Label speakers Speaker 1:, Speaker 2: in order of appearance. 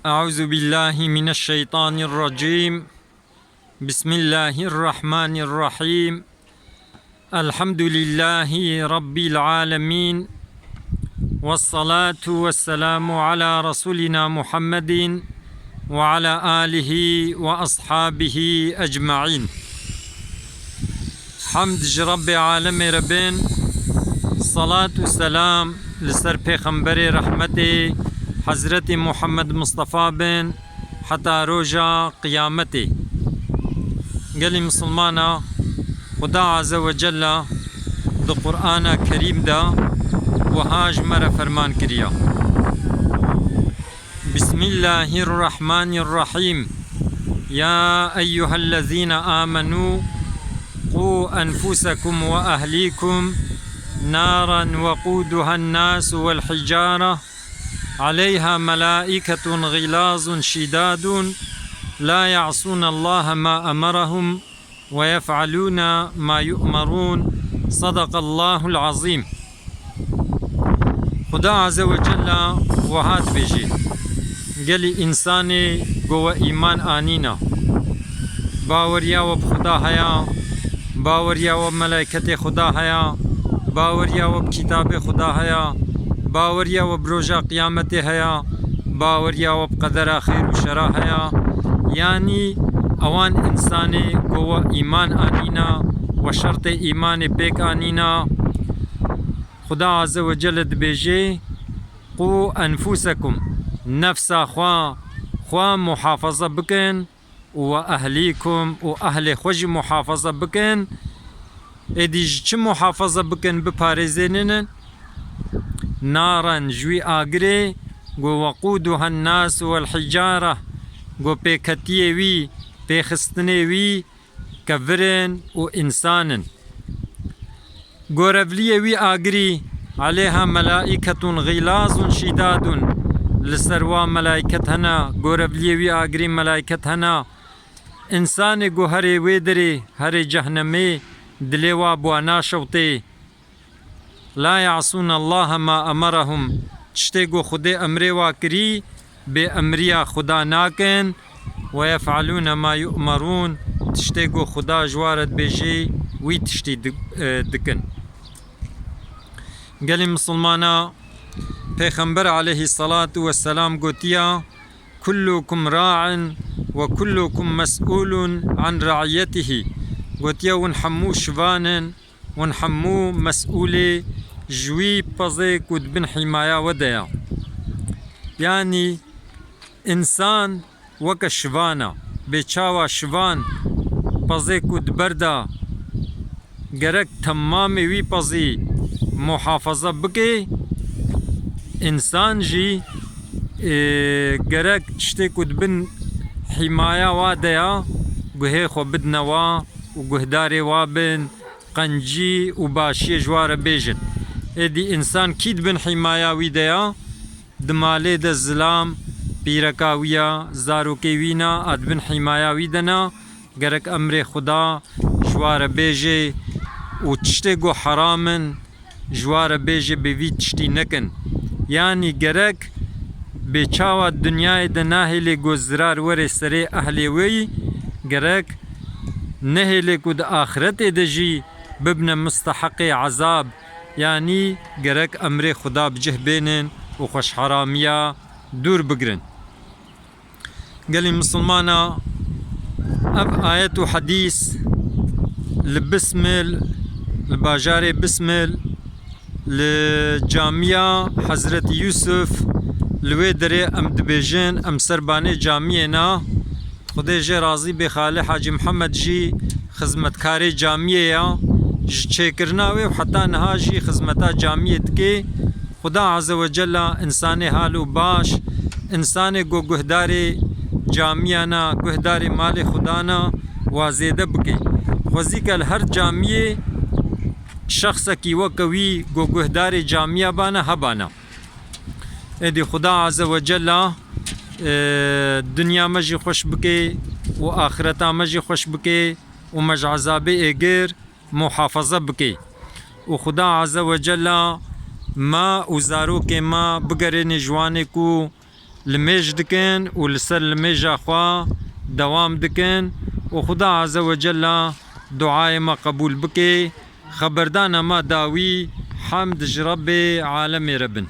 Speaker 1: أعوذ بالله من الشيطان الرجيم. بسم الله الرحمن الرحيم. الحمد لله رب العالمين، والصلاة والسلام على رسولنا محمد وعلى آله وأصحابه أجمعين. حمد رب عالم ربين، صلاة والسلام لسر پیغمبر رحمته حضرت محمد مصطفى بن حتى روجا قيامته. قال مسلمانا خدا عز وجل دو قرآن كريم دا وهاج مر فرمان كريا. بسم الله الرحمن الرحيم. يا أيها الذين آمنوا قوا أنفسكم وأهليكم نارا وقودها الناس والحجارة عليها ملائكة غلاظ شداد لا يعصون الله ما أمرهم ويفعلون ما يؤمرون. صدق الله العظيم. خدا عز وجل وهات بيجي قال إنساني قوة إيمان آنينا باوريا وبخدا هيا، باوريا وملائكة خدا هيا، باوريا وبكتاب خدا هيا، باوريا وبروجا قيامته هيا، باوريا وبقدر خير وشرا هيا. يعني اوان انساني قوة ايمان آنينا وشرط ايمان بيك آنينا. خدا عز وجل دبيجي قو انفسكم، نفسا خوا محافظة بكن، واهليكم واهل خوش محافظة بكن. اديج چه محافظة بكن بپارزينن؟ نارا جوي آگري گو وقودها الناس والحجارة گو پیکتیه وی پیخستنه وی کورن و انسانن. گو رفلیه وی آگری عليها ملائكة غلاظ شداد لسروا ملائكتنا. گو رفلیه وی آگری ملائكتنا انسان گو هر ویدری هر جهنمي دلوا بوانا شوطي. لا يعصون الله ما أمرهم، تشتي گو خدي أمري واكري بأمريا خدا ناكن، ويفعلون ما يؤمرون، تشتي گو خدا جوارت بيجي وي تشتي دكن. قال مسلمانا پیغمبر عليه الصلاة والسلام قوتيا كلكم راع وكلكم مسؤول عن رعيته. قوتيا ونحمو شفانن ونحمو مسؤولي جوي بزي كود بن حماية وديا. يعني انسان وك شفانا بيچاوا شفان بزي كود بردا گرك تمامي وي بزي محافظة بكي. انسان جي گرك تشتي كود بن حماية وديا گوهي خو بدنوا وگهداري وابن قنجي وباشي جوار بيجن. ادي انسان كيد بن حماية ويديا دمالي دا الظلام بيركاوية زاروكيوينا اد بن حماية ويدنا گرك امر خدا جوار بيجي وتشتيقو حرامن جوار بيجي بيوي تشتي نكن. يعني گرك بيچاوا الدنيا دا ناهلي گو زرار وري سري اهلي وي گرك نهلي قد آخرت دجي ببن مستحق عذاب. يعني گرك امر خدا بجه بينن وخوش حرامية دور بگرن. قال مسلمانا اب آيات وحديث لبسمل الباجاري بسمل لجامعة حضرت يوسف لويدري ام دبيجن ام سرباني جامعنا خدای جی راضی بخاله حاجی محمد جی خدمتکاری جامعه چیکرناوی و حتی نها جی خدمتا جامعه که خدا عز وجل انسان حالو باش انسان گو گهداری جامعه نا گهداری مال خدا نا وازیده بکی. خوزی کل هر جامعه شخص کی وکوی گو گهداری جامعه بانا هبانا. ادی خدا عز وجل دنیا مجی خوش بکی و آخرتا مجی خوش بکی و مج عذاب اگر محافظه بکی. و خدا عز وجل ما وزارو که ما بگرین جوانه کو لمێژ دکن و لەسەر لمێژا خوا دەوام دکن و خدا عز وجل دعای ما قبول بکێ خبردانە ما داوی حەمد ji Rabbê Alemê re bin.